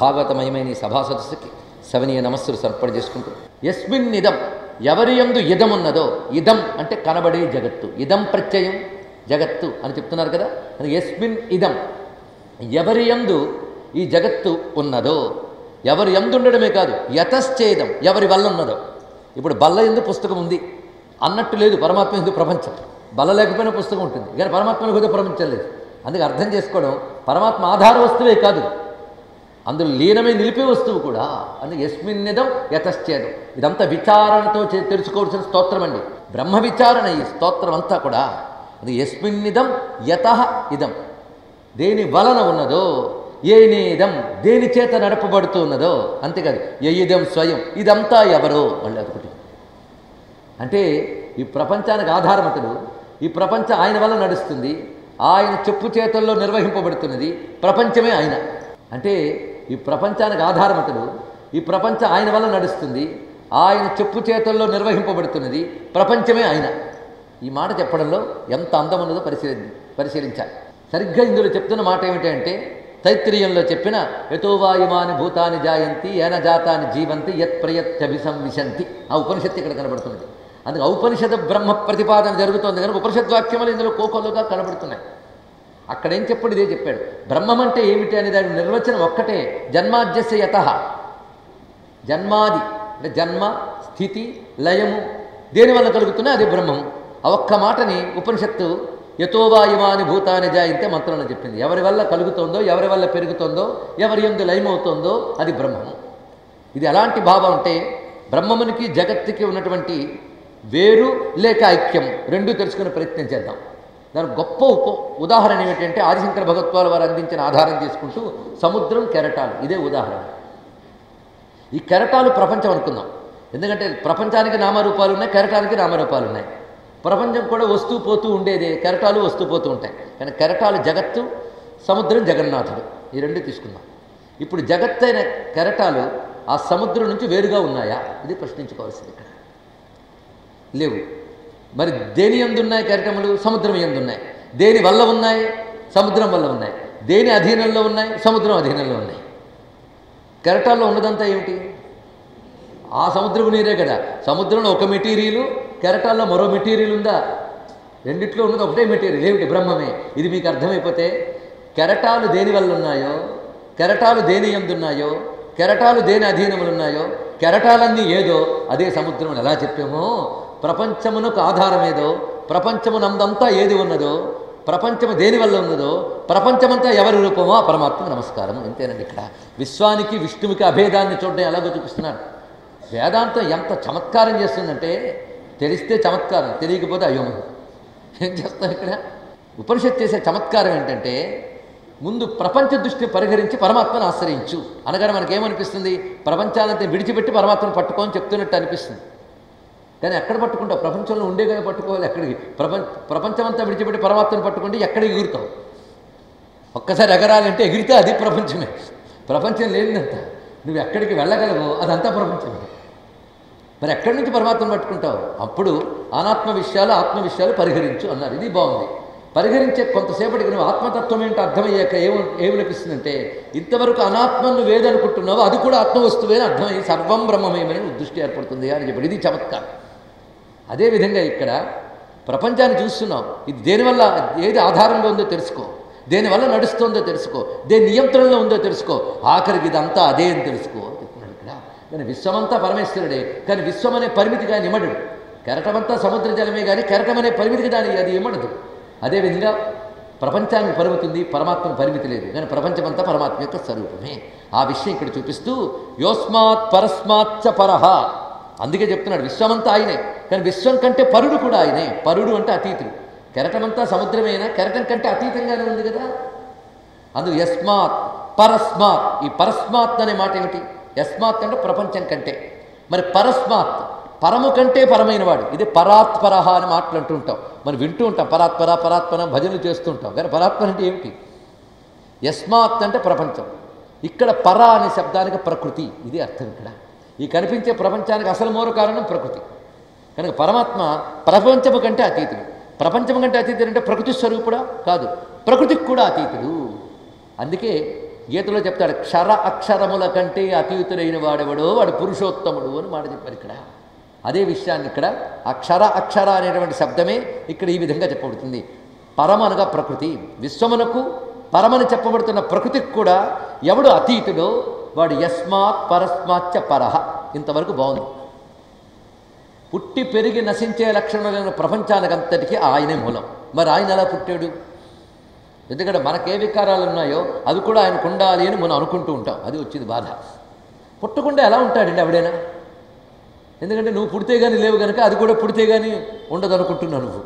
భాగవతమయమైన ఈ సభా సదస్సుకి సవనీయ నమస్సులు సమర్పణ చేసుకుంటూ యస్మిన్ ఇదం ఎవరి యందు ఇదం ఉన్నదో, ఇదం అంటే కనబడే జగత్తు, ఇదం ప్రత్యయం జగత్తు అని చెప్తున్నారు కదా. అది యస్మిన్ ఇదం ఎవరి యందు ఈ జగత్తు ఉన్నదో, ఎవరి యందు ఉండడమే కాదు యతశ్చేదం ఎవరి వల్ల ఉన్నదో. ఇప్పుడు బల్ల ఎందు పుస్తకం ఉంది అన్నట్టు లేదు పరమాత్మ ఎందు ప్రపంచం. బల్ల లేకపోయినా పుస్తకం ఉంటుంది, కానీ పరమాత్మను కూడా ప్రపంచం లేదు. అందుకే అర్థం చేసుకోవడం పరమాత్మ ఆధార వస్తువే కాదు, అందులో లీనమై నిలిపే వస్తువు కూడా. అందుకే యస్మిన్నిదం యతశ్చేదం. ఇదంతా విచారణతో తెలుసుకోవాల్సిన స్తోత్రం అండి. బ్రహ్మ విచారణ ఈ స్తోత్రం అంతా కూడా. అది యస్మిన్నిదం యతః ఇదం దేని వలన ఉన్నదో, ఏనేదం దేని చేత నడపబడుతూ ఉన్నదో. అంతేకాదు యయిదం స్వయం ఇదంతా ఎవరో మళ్ళీ అదొకటి. అంటే ఈ ప్రపంచానికి ఆధారమతడు, ఈ ప్రపంచం ఆయన వల్ల నడుస్తుంది, ఆయన చెప్పు చేతుల్లో నిర్వహింపబడుతున్నది, ప్రపంచమే ఆయన. అంటే ఈ ప్రపంచానికి ఆధారమతడు, ఈ ప్రపంచం ఆయన వల్ల నడుస్తుంది, ఆయన చెప్పు చేతుల్లో నిర్వహింపబడుతున్నది, ప్రపంచమే ఆయన. ఈ మాట చెప్పడంలో ఎంత అందం ఉన్నదో పరిశీలించాలి. సరిగ్గా ఇందులో చెప్తున్న మాట ఏమిటంటే తైత్రీయంలో చెప్పిన యతోవాయుమాని భూతాని జాయంతి ఏన జాతాని జీవంతి యత్ ప్రయత్యభిసంవిశంతి ఆ ఉపనిషత్తు ఇక్కడ కనబడుతున్నది. అందుకే ఔపనిషద బ్రహ్మ ప్రతిపాదన జరుగుతోంది కనుక ఉపనిషద్వాక్యములు ఇందులో కోకొల్లుగా కనబడుతున్నాయి. అక్కడేం చెప్పాడు ఇదే చెప్పాడు. బ్రహ్మం అంటే ఏమిటి అనే దాని నిర్వచనం ఒక్కటే, జన్మాద్యస్య యతః. జన్మాది అంటే జన్మ స్థితి లయము దేనివల్ల కలుగుతున్నా అది బ్రహ్మము. ఆ ఒక్క మాటని ఉపనిషత్తు యతోవాయుమాని భూతాని జాయంతే మంత్రంలో చెప్పింది. ఎవరి వల్ల కలుగుతుందో, ఎవరి వల్ల పెరుగుతుందో, ఎవరి యందు లయమవుతుందో అది బ్రహ్మము. ఇది ఎలాంటి భావం అంటే బ్రహ్మమునికి జగత్తుకి ఉన్నటువంటి వేరు లేక ఐక్యం రెండూ తెలుసుకునే ప్రయత్నం చేద్దాం. దానికి గొప్ప ఉదాహరణ ఏమిటంటే ఆదిశంకర భగవత్పాల వారు అందించిన ఆధారం తీసుకుంటూ సముద్రం కెరటాలు ఇదే ఉదాహరణ. ఈ కెరటాలు ప్రపంచం అనుకుందాం, ఎందుకంటే ప్రపంచానికి నామరూపాలు ఉన్నాయి, కెరటానికి నామరూపాలు ఉన్నాయి. ప్రపంచం కూడా వస్తూ పోతూ ఉండేదే, కెరటాలు వస్తూ పోతూ ఉంటాయి. కానీ కెరటాలు జగత్తు, సముద్రం జగన్నాథుడు, ఈ రెండు తీసుకుందాం. ఇప్పుడు జగత్తు అయిన కెరటాలు ఆ సముద్రం నుంచి వేరుగా ఉన్నాయా? ఇది ప్రశ్నించుకోవాల్సింది. ఇక్కడ లేవు. మరి దేని యందు ఉన్నాయి కెరటములు? సముద్రం యందు ఉన్నాయి. దేని వల్ల ఉన్నాయి? సముద్రం వల్ల ఉన్నాయి. దేని అధీనంలో ఉన్నాయి? సముద్రం అధీనంలో ఉన్నాయి. కెరటాల్లో ఉన్నదంతా ఏమిటి? ఆ సముద్రపు నీరే కదా. సముద్రంలో ఒక మెటీరియలు, కెరటాల్లో మరో మెటీరియల్ ఉందా? రెండిట్లో ఉన్నది ఒకటే మెటీరియల్, ఏమిటి? బ్రహ్మమే. ఇది మీకు అర్థమైపోతే కెరటాలు దేని వల్ల ఉన్నాయో, కెరటాలు దేని యందు ఉన్నాయో, కెరటాలు దేని అధీనములు ఉన్నాయో, కెరటాలన్నీ ఏదో అదే సముద్రం ఎలా చెప్పామో, ప్రపంచమునకు ఆధారం ఏదో, ప్రపంచమునందంతా ఏది ఉన్నదో, ప్రపంచము దేని వల్ల ఉన్నదో, ప్రపంచమంతా ఎవరి రూపమో ఆ పరమాత్మకు నమస్కారం. అంతేనండి. ఇక్కడ విశ్వానికి విష్ణువుకి అభేదాన్ని చూడడం ఎలాగో చూపిస్తున్నాడు. వేదాంతం ఎంత చమత్కారం చేస్తుందంటే తెలిస్తే చమత్కారం, తెలియకపోతే అయోమయం. ఏం చేస్తాం ఇక్కడ? ఉపనిషత్తు చేసే చమత్కారం ఏంటంటే ముందు ప్రపంచ దృష్టిని పరిహరించి పరమాత్మను ఆశ్రయించు అనగానే మనకేమనిపిస్తుంది? ప్రపంచానంతా విడిచిపెట్టి పరమాత్మను పట్టుకోని చెప్తున్నట్టు అనిపిస్తుంది. కానీ ఎక్కడ పట్టుకుంటావు? ప్రపంచంలో ఉండేగానే పట్టుకోవాలి. ఎక్కడికి? ప్రపంచమంతా విడిచిపెట్టి పరమాత్మను పట్టుకుంటే ఎక్కడికి ఎగురుతావు? ఒక్కసారి ఎగరాలంటే ఎగిరితే అది ప్రపంచమే. ప్రపంచం లేనిదంతా నువ్వు ఎక్కడికి వెళ్ళగలవో అదంతా ప్రపంచమే. మరి ఎక్కడి నుంచి పరమాత్మను పట్టుకుంటావు? అప్పుడు అనాత్మ విషయాలు ఆత్మ విషయాలు పరిహరించు అన్నారు. ఇది బాగుంది. పరిహరించే కొంతసేపటికి నువ్వు ఆత్మతత్వం ఏంటో అర్థమయ్యాక ఏమనిపిస్తుందంటే ఇంతవరకు అనాత్మను నువ్వు ఏదనుకుంటున్నావో అది కూడా ఆత్మ వస్తువే అని అర్థమయ్యి సర్వం బ్రహ్మమయమని దృష్టి ఏర్పడుతుంది అని చెప్పి ఇది చమత్కారం. అదేవిధంగా ఇక్కడ ప్రపంచాన్ని చూస్తున్నాం. ఇది దేనివల్ల ఏది ఆధారంగా ఉందో తెలుసుకో, దేనివల్ల నడుస్తుందో తెలుసుకో, దేని నియంత్రణలో ఉందో తెలుసుకో, ఆఖరికి ఇదంతా అదే అని తెలుసుకో చెప్తున్నాడు ఇక్కడ. కానీ విశ్వమంతా పరమేశ్వరుడే, కానీ విశ్వం అనే పరిమితిగా నిమడు. కెరటమంతా సముద్ర జలమే కానీ కెరటం అనే పరిమితికి దాని అది ఇమ్మడదు. అదేవిధంగా ప్రపంచానికి పరిమితి, పరమాత్మకు పరిమితి లేదు, కానీ ప్రపంచమంతా పరమాత్మ యొక్క స్వరూపమే. ఆ విషయం ఇక్కడ చూపిస్తూ యోస్మాత్ పరస్మాచ్చ పరహ, అందుకే చెప్తున్నాడు విశ్వమంతా ఆయనే, కానీ విశ్వం కంటే పరుడు కూడా ఆయనే. పరుడు అంటే అతీతుడు. కెరటమంతా సముద్రమైనా కెరటం కంటే అతీతంగానే ఉంది కదా. అందుకు యస్మాత్ పరస్మాత్, ఈ పరస్మాత్ అనే మాట ఏమిటి? యస్మాత్ అంటే ప్రపంచం కంటే, మరి పరస్మాత్ పరము కంటే పరమైన వాడు. ఇది పరాత్పరహ అని మాట్లాడుతూ ఉంటాం, మనం వింటూ ఉంటాం. పరాత్పర పరాత్పర భజనలు చేస్తూ ఉంటాం, కానీ పరాత్పర అంటే ఏమిటి? యస్మాత్ అంటే ప్రపంచం. ఇక్కడ పర అనే శబ్దానికి ప్రకృతి, ఇది అర్థం. ఇక్కడ ఈ కనిపించే ప్రపంచానికి అసలు మూల కారణం ప్రకృతి. కనుక పరమాత్మ ప్రపంచము కంటే అతీతుడు. ప్రపంచం కంటే అతీతుడు అంటే ప్రకృతి స్వరూపుడా? కాదు, ప్రకృతికి కూడా అతీతుడు. అందుకే గీతలో చెప్తాడు, క్షర అక్షరముల కంటే అతీతుడైన వాడెవడో వాడు పురుషోత్తముడు అని మాట చెప్పారు ఇక్కడ. అదే విషయాన్ని ఇక్కడ అక్షర అక్షర అనేటువంటి శబ్దమే ఇక్కడ ఈ విధంగా చెప్పబడుతుంది. పరమనగా ప్రకృతి, విశ్వమునకు పరమని చెప్పబడుతున్న ప్రకృతికి కూడా ఎవడు అతీతుడో వాడు యస్మాత్ పరస్మాచ్చ పరహ. ఇంతవరకు బాగుంది. పుట్టి పెరిగి నశించే లక్షణాలైన ప్రపంచానికి అంతటికీ ఆయనే మూలం. మరి ఆయన ఎలా పుట్టాడు? ఎందుకంటే మనకే వికారాలు ఉన్నాయో అవి కూడా ఆయనకు ఉండాలి అని మనం అనుకుంటూ ఉంటాం. అది వచ్చింది బాధ. పుట్టకుండా ఎలా ఉంటాడండి ఎవడైనా? ఎందుకంటే నువ్వు పుడితే కానీ లేవు కనుక అది కూడా పుడితే కానీ ఉండదు అనుకుంటున్నావు. నువ్వు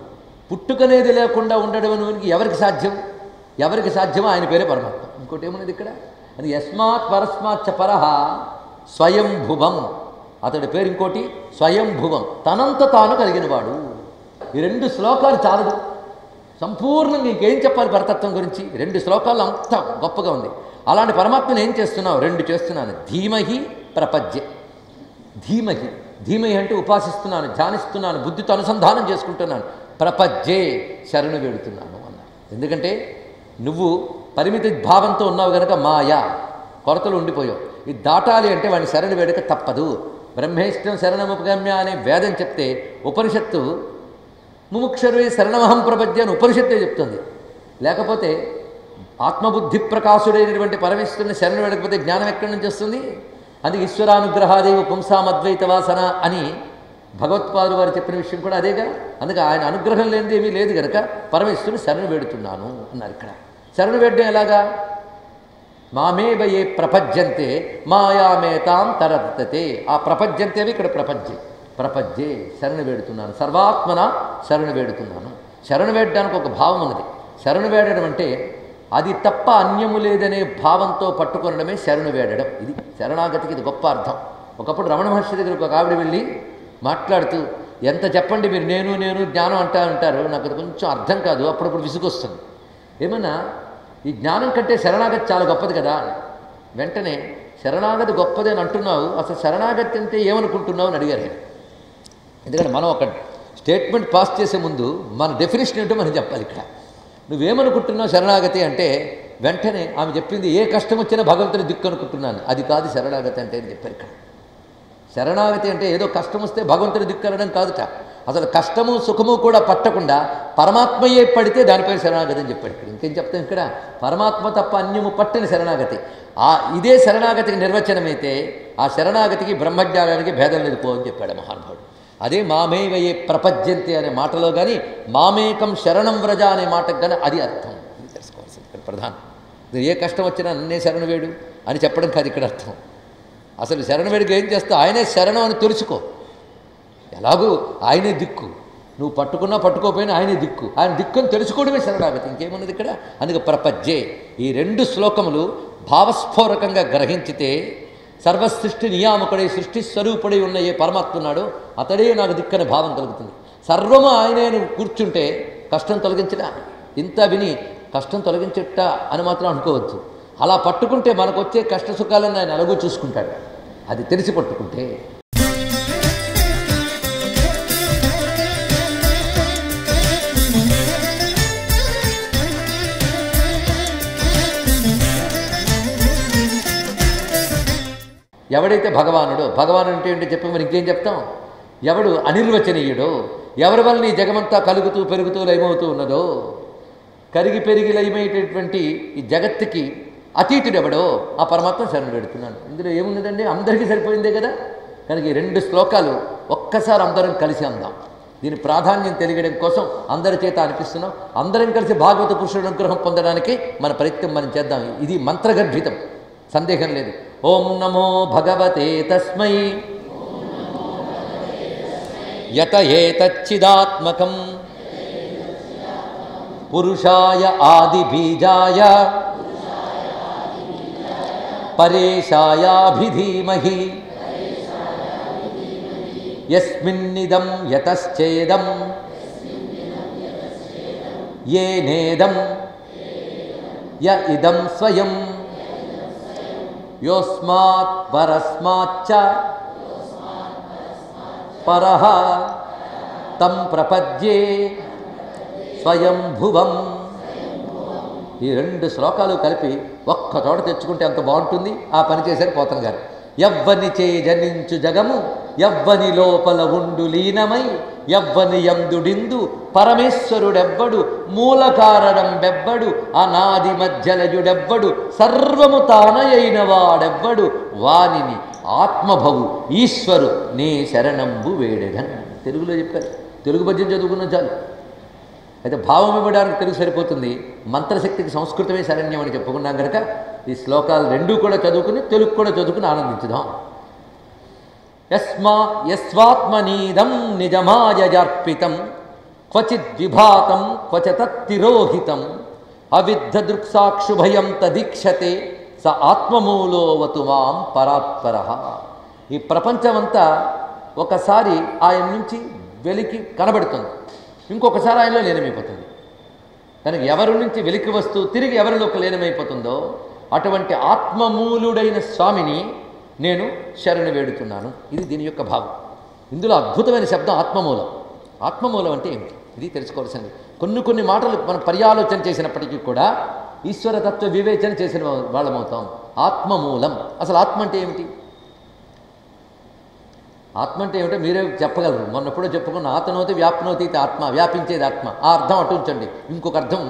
పుట్టుకనేది లేకుండా ఉండడం అనేది ఎవరికి సాధ్యం? ఎవరికి సాధ్యమో ఆయన పేరే పరమాత్మ. ఇంకోటి ఏమున్నది ఇక్కడ? అది యస్మాత్ పరస్మాచ్చ పరహ స్వయంభువం. అతడి పేరు ఇంకోటి స్వయంభువం, తనంత తాను కలిగినవాడు. ఈ 2 శ్లోకాలు చాలదు, సంపూర్ణంగా ఇంకేం చెప్పాలి పరతత్వం గురించి? 2 శ్లోకాలు అంత గొప్పగా ఉంది. అలాంటి పరమాత్మను ఏం చేస్తున్నావు? 2 చేస్తున్నాను. ధీమహి ప్రపద్యే. ధీమహి, ధీమహి అంటే ఉపాసిస్తున్నాను, ధ్యానిస్తున్నాను, బుద్ధితో అనుసంధానం చేసుకుంటున్నాను. ప్రపద్యే, శరణు వేడుతున్నాను అన్నారు. ఎందుకంటే నువ్వు పరిమితి భావంతో ఉన్నావు కనుక మాయా కొరతలు ఉండిపోయావు. ఇది దాటాలి అంటే వాడిని శరణు వేడక తప్పదు. బ్రహ్మేష్టం శరణముపగమ్య అనే వేదం చెప్తే ఉపనిషత్తు ముముక్షరువే శరణమహం ప్రపద్య అని ఉపనిషత్తే చెప్తుంది. లేకపోతే ఆత్మబుద్ధి ప్రకాశుడైనటువంటి పరమేశ్వరుని శరణ వేడకపోతే జ్ఞానం ఎక్కడి నుంచి వస్తుంది? అది ఈశ్వరానుగ్రహాదేవ పుంసామద్వైత వాసన అని భగవత్పాదులు వారు చెప్పిన విషయం కూడా అదేగా. అందుకే ఆయన అనుగ్రహం లేనిది ఏమీ లేదు కనుక పరమేశ్వరుని శరణు వేడుతున్నాను అన్నారు. ఇక్కడ శరణు వేడడం ఎలాగా? మామేవ ఏ ప్రపద్యంతే మాయామేతాం తరత్తతే. ఆ ప్రపద్యంతేవి ఇక్కడ ప్రపద్యే. ప్రపద్యే శరణు వేడుతున్నాను, సర్వాత్మన శరణు వేడుతున్నాను. శరణు వేడడానికి ఒక భావం ఉన్నది. శరణు వేడడం అంటే అది తప్ప అన్యము లేదనే భావంతో పట్టుకొనడమే శరణు వేడడం. ఇది శరణాగతికి ఇది గొప్ప అర్థం. ఒకప్పుడు రమణ మహర్షి దగ్గరకు ఒక ఆవిడ వెళ్ళి మాట్లాడుతూ, ఎంత చెప్పండి మీరు నేను జ్ఞానం అంటారు, నాకు అది కొంచెం అర్థం కాదు, అప్పుడప్పుడు విసుగొస్తుంది. ఏమన్నా ఈ జ్ఞానం కంటే శరణాగతి చాలా గొప్పది కదా. వెంటనే శరణాగతి గొప్పది అని అంటున్నావు, అసలు శరణాగతి అంటే ఏమనుకుంటున్నావు అని అడిగారు. ఎందుకంటే మనం ఒక స్టేట్మెంట్ పాస్ చేసే ముందు మన డెఫినేషన్ ఏంటో మనం చెప్పాలి. ఇక్కడ నువ్వేమనుకుంటున్నావు శరణాగతి అంటే, వెంటనే ఆమె చెప్పింది ఏ కష్టం వచ్చినా భగవంతుని దిక్కు అనుకుంటున్నాను. అది కాదు శరణాగతి అంటే అని చెప్పారు. ఇక్కడ శరణాగతి అంటే ఏదో కష్టం వస్తే భగవంతుని దిక్కు అనడం కాదుట. అసలు కష్టము సుఖము కూడా పట్టకుండా పరమాత్మయే పడితే దానిపై శరణాగతి అని చెప్పాడు. ఇక్కడ ఇంకేం చెప్తాం? ఇక్కడ పరమాత్మ తప్ప అన్యము పట్టిన శరణాగతి. ఇదే శరణాగతికి నిర్వచనమైతే ఆ శరణాగతికి బ్రహ్మజ్ఞానానికి భేదం లేదు పో అని చెప్పాడు మహానుభావుడు. అదే మామేవయే ప్రపద్యంతే అనే మాటలో కానీ మామేకం శరణం వ్రజ అనే మాటకు కానీ అది అర్థం. ఇది తెలుసుకోవాల్సింది ఇక్కడ ప్రధానం. ఏ కష్టం వచ్చినా నన్నే శరణు వేడు అని చెప్పడం కాదు ఇక్కడ అర్థం. అసలు శరణు వేడికి ఏం చేస్తావు? ఆయనే శరణం అని తెలుసుకో. ఎలాగూ ఆయనే దిక్కు, నువ్వు పట్టుకున్నా పట్టుకోపోయినా ఆయనే దిక్కు. ఆయన దిక్కుని తెలుసుకోవడమే శరణాగతి. ఇంకేమున్నది ఇక్కడ? అందుకే ప్రపద్యే. ఈ 2 శ్లోకములు భావస్ఫోరకంగా గ్రహించితే సర్వసృష్టి నియామకుడై సృష్టి స్వరూపుడై ఉన్న ఏ పరమాత్మ ఉన్నాడో అతడే నాకు దిక్కనే భావం కలుగుతుంది. సర్వము ఆయనే కూర్చుంటే కష్టం తొలగించడా? ఇంత విని కష్టం తొలగించట అని మాత్రం అనుకోవద్దు. అలా పట్టుకుంటే మనకు వచ్చే కష్ట సుఖాలను ఆయన అలాగూ చూసుకుంటాడు. అది తెలిసి పట్టుకుంటే. ఎవడైతే భగవానుడో, భగవానుడు అంటే ఏంటో చెప్పి మరి ఇంకేం చెప్తాం? ఎవడు అనిర్వచనీయుడో, ఎవరి వల్ల ఈ జగమంతా కలుగుతూ పెరుగుతూ లయమవుతూ ఉన్నదో, కరిగి పెరిగి లయమయ్యేటటువంటి ఈ జగత్తుకి అతీతుడు ఎవడో ఆ పరమాత్మ శరణు పెడుతున్నాను. ఇందులో ఏమున్నదండి? అందరికీ సరిపోయిందే కదా. కనుక ఈ 2 శ్లోకాలు ఒక్కసారి అందరం కలిసి అందాం. దీని ప్రాధాన్యం తెలియడం కోసం అందరి చేత అనిపిస్తున్నాం. అందరం కలిసి భాగవత పురుషుడు అనుగ్రహం పొందడానికి మన ప్రయత్నం మనం చేద్దాం. ఇది మంత్రగర్భితం, సందేహం లేదు. ఓం నమో భగవతే తస్మై యత ఏతచ్చిదాత్మకం పురుషాయ ఆది బీజాయ పరేశాయాభిధీమహి యస్మిన్నిదం యతశ్చేదం యేనేదం య ఇదం స్వయం యోస్మాత్ పరస్మాచ్చ పరః తం ప్రపద్యే స్వయంభువం. ఈ 2 శ్లోకాలు కలిపి ఒక్క ఒక్క చోట తెచ్చుకుంటే ఎంత బాగుంటుంది. ఆ పని చేశారు పోతన గారు. ఎవ్వని చే జనించు జగము ఎవ్వని లోపల ఉండు లీనమై ఎవ్వని యందుడిందు పరమేశ్వరుడెవ్వడు మూల కారణం బెవ్వడు అనాది మధ్యలయుడెవ్వడు సర్వము తానయైన వాడెవ్వడు వానిని ఆత్మభవు ఈశ్వరు నే శరణంబు వేడెగన్. తెలుగులో చెప్పారు. తెలుగు పద్యం చదువుకున్న చాలు. అయితే భావం ఇవ్వడానికి తెలుగు సరిపోతుంది. మంత్రశక్తికి సంస్కృతమే శరణ్యం అని చెప్పుకున్నాం కనుక ఈ శ్లోకాలు రెండూ కూడా చదువుకుని తెలుగు కూడా చదువుకుని ఆనందించుదాం. యస్వాత్మనీదం నిజమాయజార్పితం క్వచిద్ విభాతం క్వచ తత్తిరోహితం అవిద్ధదృక్సాక్షుభయం తదీక్షతే స ఆత్మమూలోవతు మాం పరాత్పరః. ఈ ప్రపంచమంతా ఒకసారి ఆయన నుంచి వెలికి కనబడుతుంది, ఇంకొకసారి ఆయనలో లీనమైపోతుంది. కనుక ఎవరి నుంచి వెలికి వస్తూ తిరిగి ఎవరిలోకి లీనమైపోతుందో అటువంటి ఆత్మమూలుడైన స్వామిని నేను శరణు వేడుతున్నాను. ఇది దీని యొక్క భావం. ఇందులో అద్భుతమైన శబ్దం ఆత్మమూలం. ఆత్మమూలం అంటే ఏమిటి ఇది తెలుసుకోవాల్సింది. కొన్ని మాటలు మనం పర్యాలోచన చేసినప్పటికీ కూడా ఈశ్వరతత్వ వివేచన చేసిన వాళ్ళమవుతాం. ఆత్మమూలం. అసలు ఆత్మ అంటే ఏమిటి? ఆత్మ అంటే ఏమిటో మీరే చెప్పగలరు. మొన్నప్పుడో చెప్పుకున్న ఆతనోతి వ్యాప్నోతి ఆత్మ, వ్యాపించేది ఆత్మ. ఆ అర్థం అటు ఉంచండి. ఇంకొక అర్థం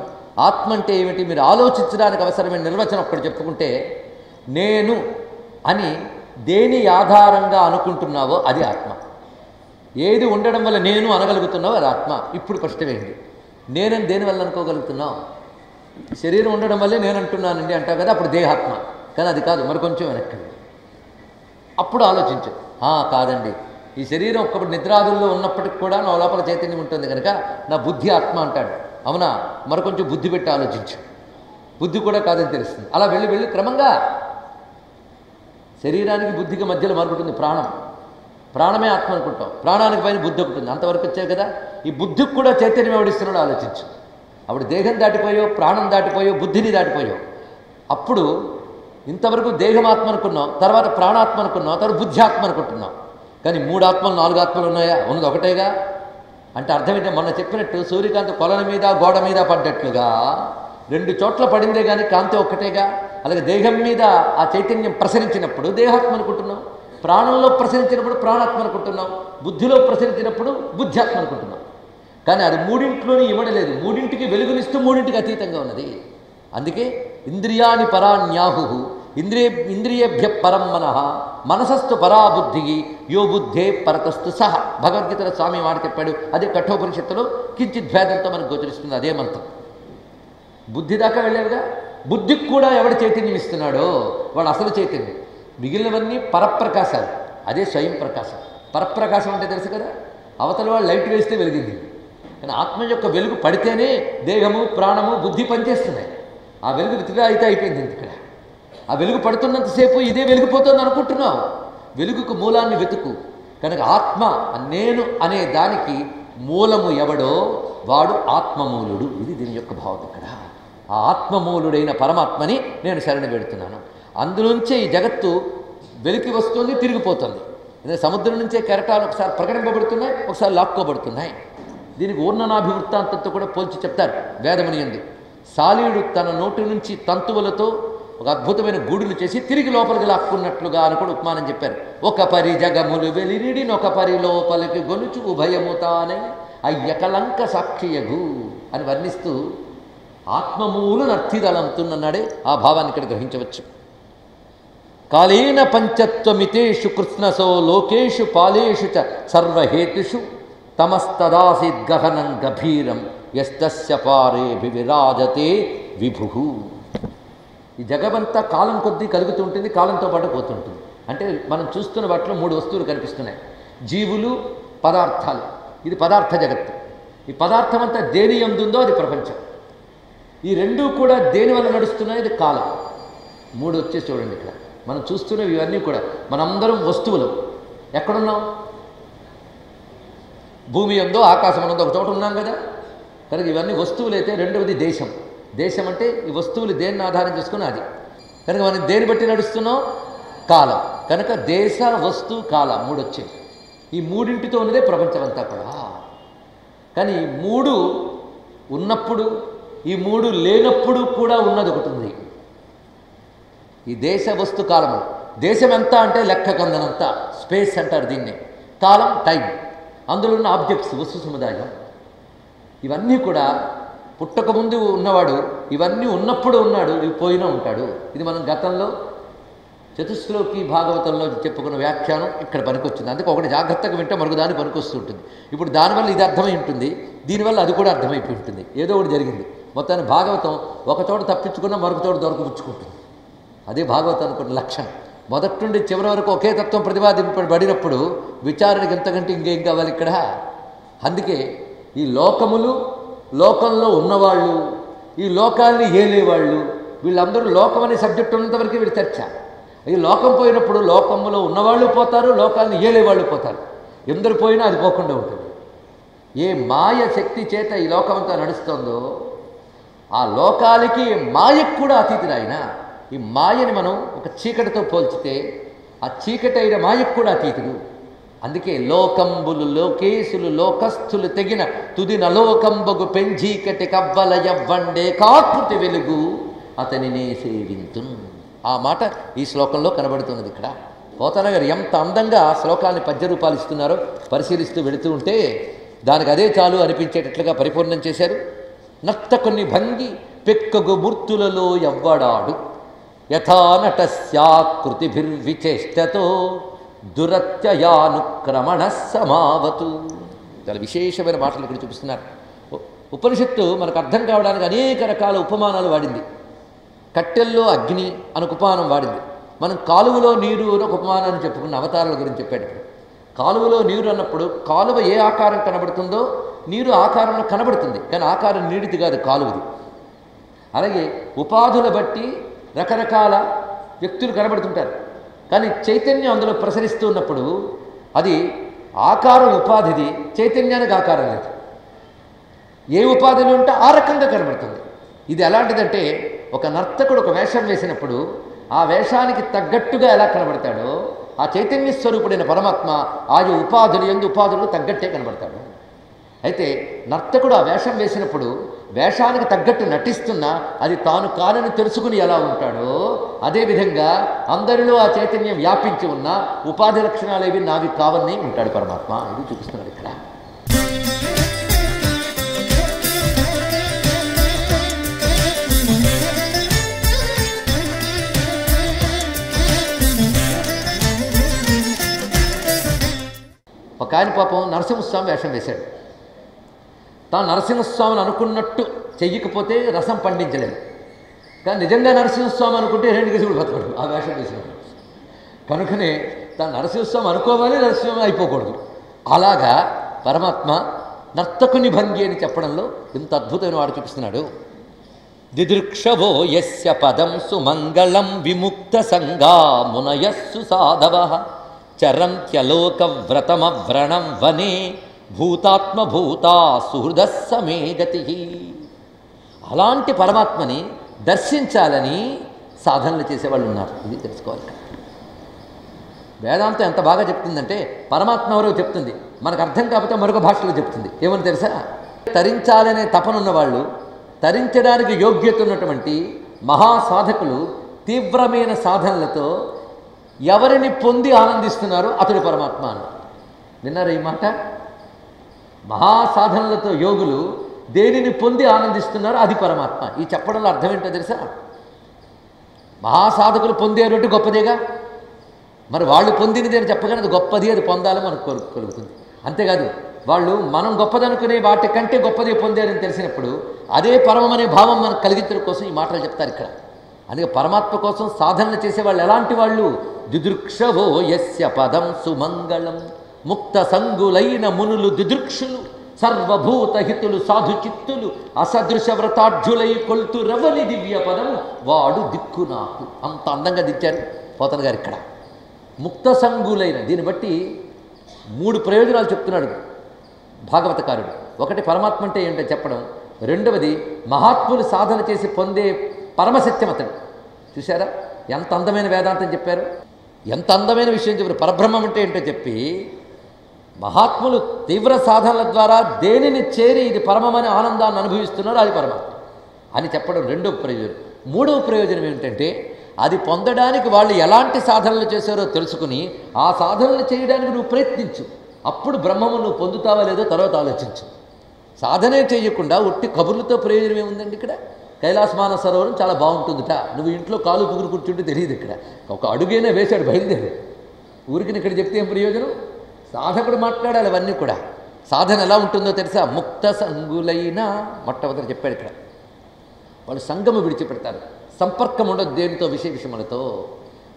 ఆత్మ అంటే ఏమిటి మీరు ఆలోచించడానికి అవసరమైన నిర్వచనం ఒక్కటి చెప్పుకుంటే, నేను అని దేని ఆధారంగా అనుకుంటున్నావో అది ఆత్మ. ఏది ఉండడం వల్ల నేను అనగలుగుతున్నావో అది ఆత్మ. ఇప్పుడు స్పష్టమైంది. నేనని దేనివల్ల అనుకోగలుగుతున్నావు? శరీరం ఉండడం వల్లే నేను అంటున్నానండి అంటావు కదా, అప్పుడు దేహాత్మ. కానీ అది కాదు, మరి కొంచెం వెనక్కండి. అప్పుడు ఆలోచించు. కాదండి, ఈ శరీరం ఒక్కప్పుడు నిద్రాదుల్లో ఉన్నప్పటికి కూడా నా లోపల చైతన్యం ఉంటుంది కనుక నా బుద్ధి ఆత్మ అంటాడు. అవునా, మరికొంచెం బుద్ధి పెట్టి ఆలోచించు. బుద్ధి కూడా కాదని తెలుస్తుంది. అలా వెళ్ళి క్రమంగా శరీరానికి బుద్ధికి మధ్యలో మరుగుతుంది ప్రాణం. ప్రాణమే ఆత్మ అనుకుంటాం. ప్రాణానికి పైన బుద్ధి ఒకటి ఉంది. అంతవరకు వచ్చాయి కదా. ఈ బుద్ధికి కూడా చైతన్యం ఎవడిస్తున్నాడో ఆలోచించు. అప్పుడు దేహం దాటిపోయో, ప్రాణం దాటిపోయో, బుద్ధిని దాటిపోయో. అప్పుడు ఇంతవరకు దేహమాత్మ అనుకున్నాం, తర్వాత ప్రాణాత్మ అనుకున్నాం, తర్వాత బుద్ధ్యాత్మ అనుకుంటున్నాం. కానీ 3 ఆత్మలు 4 ఆత్మలు ఉన్నాయా? ఉన్నది ఒకటేగా. అంటే అర్థం ఏంటంటే మొన్న చెప్పినట్టు సూర్యకాంతి కొలల మీద గోడ మీద పడ్డట్లుగా 2 చోట్ల పడిందే కానీ కాంతి ఒక్కటేగా. అలాగే దేహం మీద ఆ చైతన్యం ప్రసరించినప్పుడు దేహాత్మ అనుకుంటున్నాం, ప్రాణంలో ప్రసరించినప్పుడు ప్రాణాత్మ అనుకుంటున్నాం, బుద్ధిలో ప్రసరించినప్పుడు బుద్ధ్యాత్మ అనుకుంటున్నాం. కానీ అది 3ఇంట్లోని ఇవ్వడలేదు. 3ఇంటికి వెలుగునిస్తూ 3ఇంటికి అతీతంగా ఉన్నది. అందుకే ఇంద్రియాని పరాన్యాహు ఇంద్రియేభ్య పరం మనః మనసస్తు పరాబుద్ధి యో బుద్ధే పరతస్తు సహ. భగవద్గీతలో స్వామి మాట చెప్పాడు. అదే కఠోపనిషత్తులో కించిద్భేదంతో మనకు గోచరిస్తుంది అదే మంత్రం. బుద్ధి దాకా వెళ్ళావుగా. బుద్ధికి కూడా ఎవడు చైతన్యం ఇస్తున్నాడో వాడు అసలు చైతన్యం. మిగిలినవన్నీ పరప్రకాశాలు. అదే స్వయం ప్రకాశం. పరప్రకాశం అంటే తెలుసు కదా, అవతల వాళ్ళు లైట్ వేస్తే వెలిగింది. కానీ ఆత్మ యొక్క వెలుగు పడితేనే దేహము, ప్రాణము, బుద్ధి పనిచేస్తున్నాయి. ఆ వెలుగు వితిగా అయితే అయిపోయింది. ఇక్కడ ఆ వెలుగు పడుతున్నంతసేపు ఇదే వెలిగిపోతుంది అనుకుంటున్నావు. వెలుగుకు మూలాన్ని వెతుకు. కనుక ఆత్మ నేను అనే దానికి మూలము ఎవడో వాడు ఆత్మమూలుడు. ఇది దీని యొక్క భావం. ఇక్కడ ఆ ఆత్మమూలుడైన పరమాత్మని నేను శరణ పెడుతున్నాను. అందులోంచే ఈ జగత్తు వెలికి వస్తుంది, తిరిగిపోతుంది. సముద్రం నుంచే కెరటాలు ఒకసారి ప్రకటింపబడుతున్నాయి, ఒకసారి లాక్కోబడుతున్నాయి. దీనికి ఊర్ణనాభివృత్తాంతంతో కూడా పోల్చి చెప్తారు వేదముని యందు. సాలీయుడు తన నోటి నుంచి తంతువులతో ఒక అద్భుతమైన గూడులు చేసి తిరిగి లోపలికి లాక్కున్నట్లుగా అని కూడా ఉపమానం చెప్పారు. ఒక పరి జగములు వెలినిడి నొక పరి లోపలికి గొలుచు ఉభయము తానే అయ్యకలంక సాక్షియగు అని వర్ణిస్తూ ఆత్మమూలు నర్థిదలంతున్నన్నాడే ఆ భావాన్ని ఇక్కడ గ్రహించవచ్చు. కాళేన పంచత్వమితేషు కృష్ణసో లోకేషు పాలేషు చ సర్వహేతుషు తమస్తదాసిద్గహనం గభీరం యస్తస్య పారేభి విరాజతే విభు. ఈ జగమంతా కాలం కొద్దీ కలుగుతూ ఉంటుంది, కాలంతో పాటు పోతుంటుంది. అంటే మనం చూస్తున్న వాటిలో 3 వస్తువులు కనిపిస్తున్నాయి. జీవులు, పదార్థాలు. ఇది పదార్థ జగత్తు. ఈ పదార్థం అంతా దేని యందుందో అది ప్రపంచం. ఈ 2 కూడా దేని వల్ల నడుస్తున్నాయి? ఇది కాలం. 3 వచ్చేసి చూడండి. ఇక్కడ మనం చూస్తున్నవి ఇవన్నీ కూడా మనందరం వస్తువులు. ఎక్కడున్నాం? భూమి ఉందో ఆకాశం ఉందో ఒక చోట ఉన్నాం కదా. కనుక ఇవన్నీ వస్తువులైతే రెండవది దేశం. దేశం అంటే ఈ వస్తువులు దేన్ని ఆధారం చేసుకుని అది. కనుక మనం దేన్ని బట్టి నడుస్తున్నాం? కాలం. కనుక దేశ, వస్తు, కాల 3 వచ్చాయి. ఈ 3ఇంటితో ఉన్నదే ప్రపంచం అంతా కూడా. కానీ ఈ 3 ఉన్నప్పుడు, ఈ 3 లేనప్పుడు కూడా ఉన్నది ఒకటి ఉంది. ఈ దేశ వస్తు కాలము. దేశం ఎంత అంటే లెక్క కందనంత స్పేస్ అంటారు దీన్ని. కాలం టైం, అందులో ఉన్న ఆబ్జెక్ట్స్ వస్తు సముదాయం. ఇవన్నీ కూడా పుట్టకముందు ఉన్నవాడు ఇవన్నీ ఉన్నప్పుడు ఉన్నాడు, ఇవి పోయినా ఉంటాడు. ఇది మనం గతంలో చతుశ్లోకి భాగవతంలో చెప్పుకున్న వ్యాఖ్యానం ఇక్కడ పనికొచ్చింది. అందుకే ఒకటి జాగ్రత్తగా వింటే మరొక దాని పనికొస్తూ ఉంటుంది. ఇప్పుడు దానివల్ల ఇది అర్థమై ఉంటుంది, దీనివల్ల అది కూడా అర్థమైపోయి ఉంటుంది. ఏదో ఒకటి జరిగింది. మొత్తాన్ని భాగవతం ఒక చోట తప్పించుకున్నా మరొక చోట దొరకపుచ్చుకుంటుంది. అదే భాగవతం అనుకున్న లక్షణం. మొదటి నుండి చివరి వరకు ఒకే తత్వం ప్రతిపాదింపబడినప్పుడు విచారణకి ఎంతకంటే ఇంకేం కావాలి ఇక్కడ. అందుకే ఈ లోకములు, లోకంలో ఉన్నవాళ్ళు, ఈ లోకాన్ని ఏలేవాళ్ళు, వీళ్ళందరూ లోకం అనే సబ్జెక్ట్ ఉన్నంతవరకు వీళ్ళు చర్చ. ఈ లోకం పోయినప్పుడు లోకంలో ఉన్నవాళ్ళు పోతారు, లోకాన్ని ఏలేవాళ్ళు పోతారు. ఎందరు పోయినా అది పోకుండా ఉంటుంది. ఏ మాయ శక్తి చేత ఈ లోకమంతా నడుస్తుందో ఆ లోకాలకి మాయకు కూడా అతీతుడు ఆయన. ఈ మాయని మనం ఒక చీకటితో పోల్చితే ఆ చీకటి అయిన మాయకు కూడా అతీతుడు. అందుకే లోకంబులు లోకేశులు లోకస్థులు తెగిన తుదిన లోకంబగు పెంచీకటి కవ్వల యవ్వండే కాకృతి వెలుగు అతనినే సేవింతు. ఆ మాట ఈ శ్లోకంలో కనబడుతున్నది. ఇక్కడ పోతన గారు ఎంత అందంగా ఆ శ్లోకాన్ని పద్య రూపాలు ఇస్తున్నారో పరిశీలిస్తూ వెళుతూ ఉంటే దానికి అదే చాలు అనిపించేటట్లుగా పరిపూర్ణం చేశారు. నర్తకుని భంగి పెక్కగు మూర్తులలో ఎవ్వడాడు యథానటస్యాకృతిభిర్విచేష్టతో దురత్యయానుక్రమణ సమావతు. చాలా విశేషమైన మాటలు ఇక్కడ చూపిస్తున్నారు. ఉపనిషత్తు మనకు అర్థం కావడానికి అనేక రకాల ఉపమానాలు వాడింది. కట్టెల్లో అగ్ని అని ఉపమానం వాడింది. మనం కాలువలో నీరు అని ఒక ఉపమానాన్ని చెప్పుకున్న అవతారాల గురించి చెప్పేటప్పుడు కాలువలో నీరు అన్నప్పుడు కాలువ ఏ ఆకారం కనబడుతుందో నీరు ఆకారంలో కనబడుతుంది, కానీ ఆకారం నీటిది కాదు, కాలువది. అలాగే ఉపాధుల బట్టి రకరకాల వ్యక్తులు కనబడుతుంటారు, కానీ చైతన్యం అందులో ప్రసరిస్తూ ఉన్నప్పుడు అది ఆకారం ఉపాధిది, చైతన్యానికి ఆకారం లేదు. ఏ ఉపాధిలో ఉంటే ఆ రకంగా కనబడుతుంది. ఇది ఎలాంటిదంటే ఒక నర్తకుడు ఒక వేషం వేసినప్పుడు ఆ వేషానికి తగ్గట్టుగా ఎలా కనబడతాడో ఆ చైతన్య స్వరూపుడైన పరమాత్మ ఆయా ఉపాధులు ఎందు ఉపాధులు తగ్గట్టే కనబడతాడు. అయితే నర్తకుడు ఆ వేషం వేసినప్పుడు వేషానికి తగ్గట్టు నటిస్తున్నా అది తాను కానని తెలుసుకుని ఎలా ఉంటాడో అదేవిధంగా అందరిలో ఆ చైతన్యం వ్యాపించి ఉన్న ఉపాధి లక్షణాలు ఏవి నావి కావని ఉంటాడు పరమాత్మ. ఇది చూపిస్తున్నాడు ఇక్కడ. ఒక ఆయన పాపం నరసింహస్వామి వేషం వేశాడు. తాను నరసింహస్వామిని అనుకున్నట్టు చెయ్యకపోతే రసం పండించలేదు, కానీ నిజంగా నరసింహస్వామి అనుకుంటే 2 కేసులు బతకడు ఆ వేషం వేసినప్పుడు. కనుకనే తాను నరసింహస్వామి అనుకోవాలి, నరసింహస్వామి అయిపోకూడదు. అలాగా పరమాత్మ నర్తకుని భంగి అని చెప్పడంలో ఇంత అద్భుతమైన వాడు చూపిస్తున్నాడు. దిదృక్షవో యస్య పదం సుమంగళం విముక్త సంగా మునయస్సు సాధవ చరంత్యలోక వ్రతమవ్రణం వనే భూతాత్మభూతా సుహృదస్సమే గతి. అలాంటి పరమాత్మని దర్శించాలని సాధనలు చేసేవాళ్ళు ఉన్నారు. ఇది తెలుసుకోవాలి. వేదాంతం ఎంత బాగా చెప్తుందంటే పరమాత్మ ఎవరో చెప్తుంది, మనకు అర్థం కాకపోతే మరొక భాషలో చెప్తుంది. ఏమని తెలుసా? తరించాలనే తపనున్న వాళ్ళు, తరించడానికి యోగ్యత ఉన్నటువంటి మహాసాధకులు తీవ్రమైన సాధనలతో ఎవరిని పొంది ఆనందిస్తున్నారో అతడు పరమాత్మ అని. విన్నారా ఈ మాట? మహాసాధనలతో యోగులు దేనిని పొంది ఆనందిస్తున్నారో అది పరమాత్మ. ఈ చెప్పడంలో అర్థం ఏంటో తెలుసా? మహాసాధకులు పొందేరు అంటే గొప్పదేగా, మరి వాళ్ళు పొందినది అని చెప్పగానే అది గొప్పది, అది పొందాలని మనకు కలుగుతుంది. అంతేకాదు వాళ్ళు మనం గొప్పదనుకునే వాటి కంటే గొప్పదే పొందారని తెలిసినప్పుడు అదే పరమమనే భావం మనకు కలిగించడం కోసం ఈ మాటలు చెప్తారు ఇక్కడ. అందుకే పరమాత్మ కోసం సాధనలు చేసేవాళ్ళు ఎలాంటి వాళ్ళు? దిదృక్షవో యస్య పదం సుమంగళం. ముక్త సంగులైన మునులు దిదృక్షులు, సర్వభూత హితులు సాధు చిత్తులు, అసదృశ వ్రతాఢ్యులై కొల్తు రవని దివ్య పదము వాడు దిక్కు నాకు. అంత అందంగా దిచ్చారు పోతన గారు ఇక్కడ. ముక్త సంగులైన, దీన్ని బట్టి 3 ప్రయోజనాలు చెప్తున్నాడు భాగవతకారుడు. ఒకటి పరమాత్మ అంటే ఏంటో చెప్పడం, రెండవది మహాత్ములు సాధన చేసి పొందే పరమసత్యం అతడు. చూశారా ఎంత అందమైన వేదాంతం చెప్పారు, ఎంత అందమైన విషయం చెప్పారు. పరబ్రహ్మం అంటే ఏంటో చెప్పి మహాత్ములు తీవ్ర సాధనల ద్వారా దేనిని చేరి ఇది పరమమైన ఆనందాన్ని అనుభవిస్తున్నారో అది పరమాత్మ అని చెప్పడం రెండవ ప్రయోజనం. మూడవ ప్రయోజనం ఏమిటంటే అది పొందడానికి వాళ్ళు ఎలాంటి సాధనలు చేశారో తెలుసుకుని ఆ సాధనలు చేయడానికి నువ్వు ప్రయత్నించు. అప్పుడు బ్రహ్మము నువ్వు పొందుతావా లేదో తర్వాత ఆలోచించు. సాధనే చేయకుండా ఉట్టి కబుర్లతో ప్రయోజనం ఏముందండి? ఇక్కడ కైలాసమాన సరోవరం చాలా బాగుంటుందిట, నువ్వు ఇంట్లో కాలు పుగురు కూర్చుంటే తెలియదు. ఇక్కడ ఒక అడుగైనా వేశాడు బయలుదేరి, ఊరికి ఇక్కడ చెప్తే ఏం ప్రయోజనం? సాధకుడు మాట్లాడాలి అవన్నీ కూడా. సాధన ఎలా ఉంటుందో తెలుసా? ముక్త సంగులైన మొట్టమొదటి చెప్పాడు ఇక్కడ. వాళ్ళు సంగము విడిచిపెడతారు, సంపర్కం ఉండదు దేనితో, విషయములతో.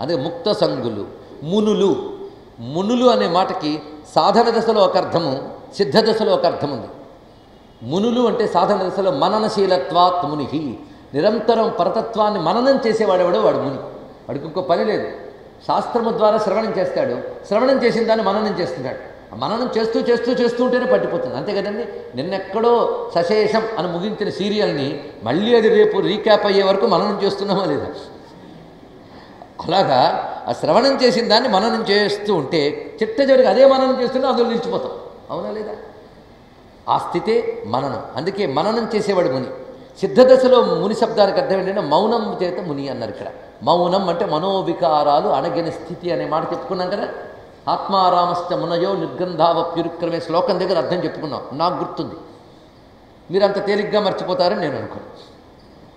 అదే ముక్త సంగులు. మునులు, మునులు అనే మాటకి సాధన దశలో ఒక అర్థము, సిద్ధ దశలో ఒక అర్థం ఉంది. మునులు అంటే సాధన దశలో మననశీలత్వాత్ ముని, నిరంతరం పరతత్వాన్ని మననం చేసేవాడెవడో వాడు ముని. వాడికి ఇంకో పని లేదు, శాస్త్రము ద్వారా శ్రవణం చేస్తాడు, శ్రవణం చేసిన దాన్ని మననం చేస్తున్నాడు. మననం చేస్తూ చేస్తూ చేస్తూ ఉంటేనే పట్టిపోతుంది, అంతే కదండి. నిన్నెక్కడో సశేషం అని ముగించిన సీరియల్ని మళ్ళీ అది రేపు రీక్యాప్ అయ్యే వరకు మననం చేస్తున్నామా లేదా? అలాగా ఆ శ్రవణం చేసిన దాన్ని మననం చేస్తూ ఉంటే చిట్ట చివరికి అదే మననం చేస్తున్నా అందులో నిలిచిపోతాం, అవునా లేదా? ఆ స్థితే మననం. అందుకే మననం చేసేవాడు ముని. సిద్ధదశలో ముని శబ్దానికి అర్థం ఏంటంటే మౌనం చేత ముని అన్నారు ఇక్కడ. మౌనం అంటే మనోవికారాలు అణగిన స్థితి అనే మాట చెప్పుకున్నాం కదా. ఆత్మారామశ్చ మునయో నిర్గంధావప్యురుక్రమే శ్లోకం దగ్గర అర్థం చెప్పుకున్నాం, నాకు గుర్తుంది. మీరు అంత తేలిగ్గా మర్చిపోతారని నేను అనుకోను.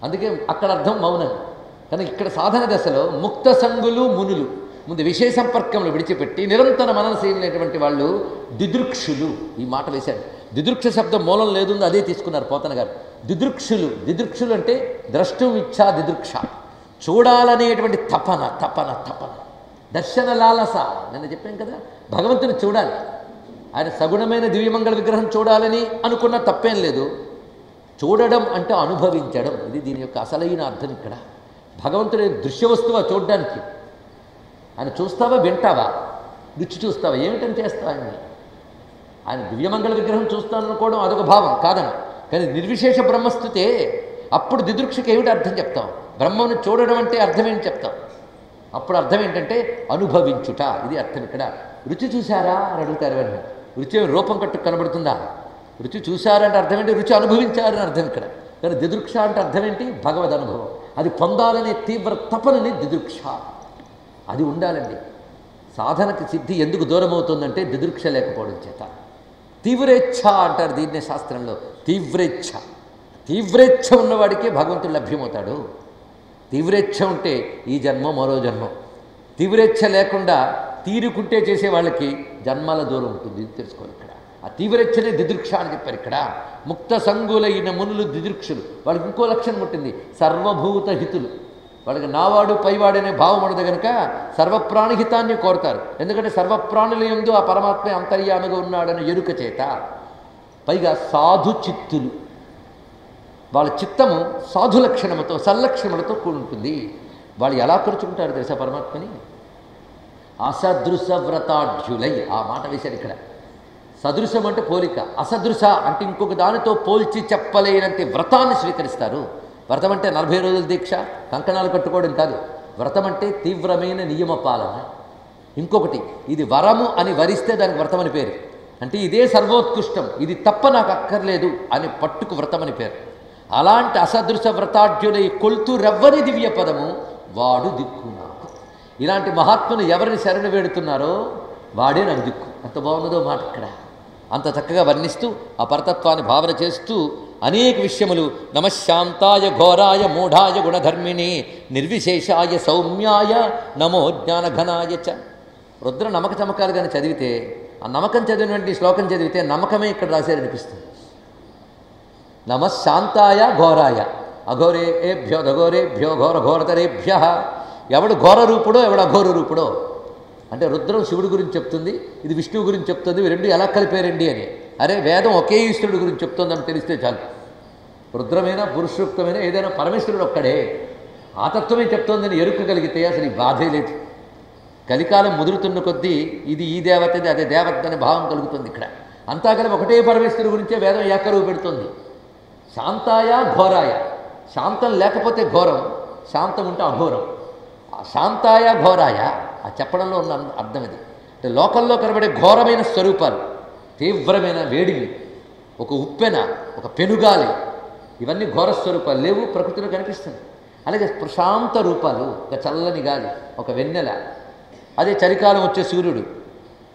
అందుకే అక్కడ అర్థం మౌనం. కానీ ఇక్కడ సాధన దశలో ముక్త సంగులు మునులు, ముందు విషయ సంపర్కంలో విడిచిపెట్టి నిరంతర మననశీలైనటువంటి వాళ్ళు దిదృక్షులు. ఈ మాట వేశారు. దిదృక్ష శబ్దం మూలం లేదుంది, అదే తీసుకున్నారు పోతన గారు. దిదృక్షులు, దిదృక్షులు అంటే ద్రష్టం ఇచ్చా దిదృక్ష, చూడాలనేటువంటి తపన తపన తపన, దర్శన లాలస. నేను చెప్పాను కదా, భగవంతుని చూడాలి, ఆయన సగుణమైన దివ్యమంగళ విగ్రహం చూడాలని అనుకున్న తప్పేం లేదు. చూడడం అంటే అనుభవించడం, ఇది దీని యొక్క అసలైన అర్థం ఇక్కడ. భగవంతుడి దృశ్య వస్తువా చూడడానికి? ఆయన చూస్తావా, వింటావా, రుచి చూస్తావా, ఏమిటని చేస్తావా? ఆయన దివ్యమంగళ విగ్రహం చూస్తాను అనుకోవడం అదొక భావం కాదని, కానీ నిర్విశేష బ్రహ్మస్థుతే. అప్పుడు దిదృక్షకి ఏమిటి అర్థం చెప్తాం? బ్రహ్మను చూడడం అంటే అర్థం ఏంటి చెప్తాం. అప్పుడు అర్థం ఏంటంటే అనుభవించుట, ఇది అర్థం ఇక్కడ. రుచి చూశారా అని అడుగుతారు ఎవరిని. రుచి రూపం కట్టు కనబడుతుందా? రుచి చూశారంటే అర్థం ఏంటి? రుచి అనుభవించారని అర్థం ఇక్కడ. కానీ దిదృక్ష అంటే అర్థం ఏంటి? భగవద్ అనుభవం. అది పొందాలనే తీవ్ర తపనని దిదృక్ష, అది ఉండాలండి. సాధనకి సిద్ధి ఎందుకు దూరం అవుతుందంటే దిదృక్ష లేకపోవడం చేత. తీవ్రేచ్ఛ అంటారు దీన్నే శాస్త్రంలో, తీవ్రేచ్ఛ. తీవ్రేచ్ఛ ఉన్నవాడికే భగవంతుడు లభ్యమవుతాడు. తీవ్రేచ్ఛ ఉంటే ఈ జన్మ మరో జన్మం, తీవ్రేచ్ఛ లేకుండా తీరుకుంటే చేసే వాళ్ళకి జన్మల దూరం ఉంటుంది, ఇది తెలుసుకోవాలి ఇక్కడ. ఆ తీవ్రేచ్ఛనే దిదృక్ష అని చెప్పారు ఇక్కడ. ముక్త సంగులైన మునులు దిదృక్షులు. వాళ్ళకి ఇంకో లక్షణం ఉంటుంది, సర్వభూత హితులు. వాళ్ళకి నావాడు పైవాడనే భావం ఉండదు కనుక సర్వప్రాణిహితాన్ని కోరుతారు. ఎందుకంటే సర్వప్రాణుల యందు ఆ పరమాత్మ అంతర్యామిగా ఉన్నాడని ఎరుక చేత. పైగా సాధు చిత్తులు, వాళ్ళ చిత్తము సాధు లక్షణముతో సల్లక్షణములతో కూడుంటుంది. వాళ్ళు ఎలా ఖర్చుకుంటారు తెలుసా పరమాత్మని? అసదృశ వ్రతాఢ్యులై, ఆ మాట వేశారు ఇక్కడ. సదృశం అంటే పోలిక, అసదృశ అంటే ఇంకొక దానితో పోల్చి చెప్పలేనంత వ్రతాన్ని స్వీకరిస్తారు. వ్రతం అంటే 40 రోజుల దీక్ష, కంకణాలు కట్టుకోవడం కాదు. వ్రతం అంటే తీవ్రమైన నియమ పాలన. ఇంకొకటి, ఇది వరము అని వరిస్తే దానికి వ్రతం అని పేరు. అంటే ఇదే సర్వోత్కృష్టం, ఇది తప్ప నాకు అక్కర్లేదు అని పట్టుకు వ్రతం అని పేరు. అలాంటి అసదృశ వ్రతాఢ్యులై కొల్తు రవ్వని దివ్య పదము వాడు దిక్కు నాకు. ఇలాంటి మహాత్ములు ఎవరిని శరణు వేడుతున్నారో వాడే నాకు దిక్కు. అంత బాగున్నదో మాట ఇక్కడ. అంత చక్కగా వర్ణిస్తూ ఆ పరతత్వాన్ని భావన చేస్తూ అనేక విషయములు. నమశాంతాయ ఘోరాయ మూఢాయ గుణధర్మిణి నిర్విశేషాయ సౌమ్యాయ నమో జ్ఞానఘనాయ చ. రుద్ర నమక చమకాలు కానీ చదివితే, ఆ నమ్మకం చదివినటువంటి శ్లోకం చదివితే నమ్మకమే ఇక్కడ రాశారనిపిస్తుంది. నమశాంతాయ ఘోరాయ, అఘోరేభ్యో దఘోరేభ్యో ఘోర ఘోరతరేభ్య. ఎవడు ఘోర రూపుడో ఎవడు అఘోర రూపుడో అంటే రుద్రం శివుడి గురించి చెప్తుంది, ఇది విష్ణువు గురించి చెప్తుంది, ఇవి రెండు ఎలా కలిపారండి అని. అరే వేదం ఒకే ఈశ్వరుడు గురించి చెప్తుందని తెలిస్తే చాలు. రుద్రమైనా పురుషోక్తమైనా ఏదైనా పరమేశ్వరుడు ఒక్కడే, ఆ తత్వమే చెప్తోందని ఎరుకగలిగితే అసలు ఈ బాధే లేదు. కలికాలం ముదురుతున్న కొద్దీ ఇది ఈ దేవతది అదే దేవత అనే భావం కలుగుతుంది ఇక్కడ. అంతా కలిపి ఒకటే పరమేశ్వరుడు గురించే వేదం ఏకరువు పెడుతుంది. శాంతాయ ఘోరాయ, శాంతం లేకపోతే ఘోరం, శాంతం ఉంటే అఘోరం. ఆ శాంతాయ ఘోరాయ ఆ చెప్పడంలో ఉన్న అర్థం ఇది. అంటే లోకంలో కనబడే ఘోరమైన స్వరూపాలు, తీవ్రమైన వేడిమి, ఒక ఉప్పెన, ఒక పెనుగాలి, ఇవన్నీ ఘోర స్వరూపాలు లేవు, ప్రకృతిలో కనిపిస్తుంది. అలాగే ప్రశాంత రూపాలు, ఒక చల్లని గాలి, ఒక వెన్నెల, అదే చలికాలం వచ్చే సూర్యుడు,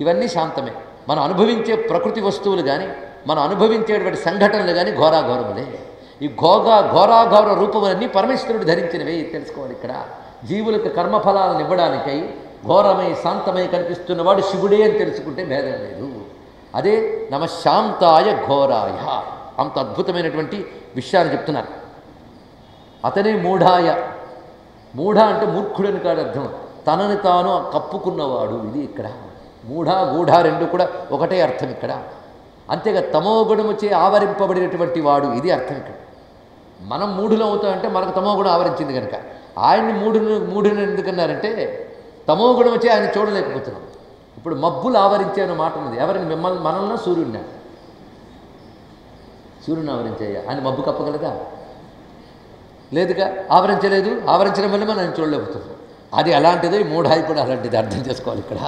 ఇవన్నీ శాంతమే. మనం అనుభవించే ప్రకృతి వస్తువులు కానీ మనం అనుభవించేటువంటి సంఘటనలు కానీ ఘోరాఘోరములే. ఈ ఘోరాఘోర రూపములన్నీ పరమేశ్వరుడు ధరించినవే తెలుసుకోవాలి. ఇక్కడ జీవులకు కర్మఫలాలను ఇవ్వడానికై ఘోరమై శాంతమై కనిపిస్తున్నవాడు శివుడే అని తెలుసుకుంటే భేదం లేదు. అదే నమశాంతాయ ఘోరాయ, అంత అద్భుతమైనటువంటి విషయాన్ని చెప్తున్నారు. అతనే మూఢాయ. మూఢ అంటే మూర్ఖుడని కాదు అర్థం, తనని తాను కప్పుకున్నవాడు. ఇది ఇక్కడ మూఢ గూఢ రెండు కూడా ఒకటే అర్థం ఇక్కడ. అంతేగా తమోగుణముచే ఆవరింపబడినటువంటి వాడు, ఇది అర్థం ఇక్కడ. మనం మూఢులం అవుతామంటే మనకు తమోగుణం ఆవరించింది కనుక. ఆయన్ని మూఢుని ఎందుకన్నారంటే తమోగుణముచే ఆయన చూడలేకపోతున్నాం. ఇప్పుడు మబ్బులు ఆవరించే అనే మాట ఉంది. ఎవరిని? మిమ్మల్ని, మనల్ని, సూర్యుడిని. సూర్యుని ఆవరించాయా? ఆయన మబ్బు కప్పగలదా? లేదుగా, ఆవరించలేదు. ఆవరించడం వల్ల మనం చూడలేకపోతున్నాం. అది అలాంటిదో ఈ మూఢాయి కూడా అలాంటిది, అర్థం చేసుకోవాలి ఇక్కడ.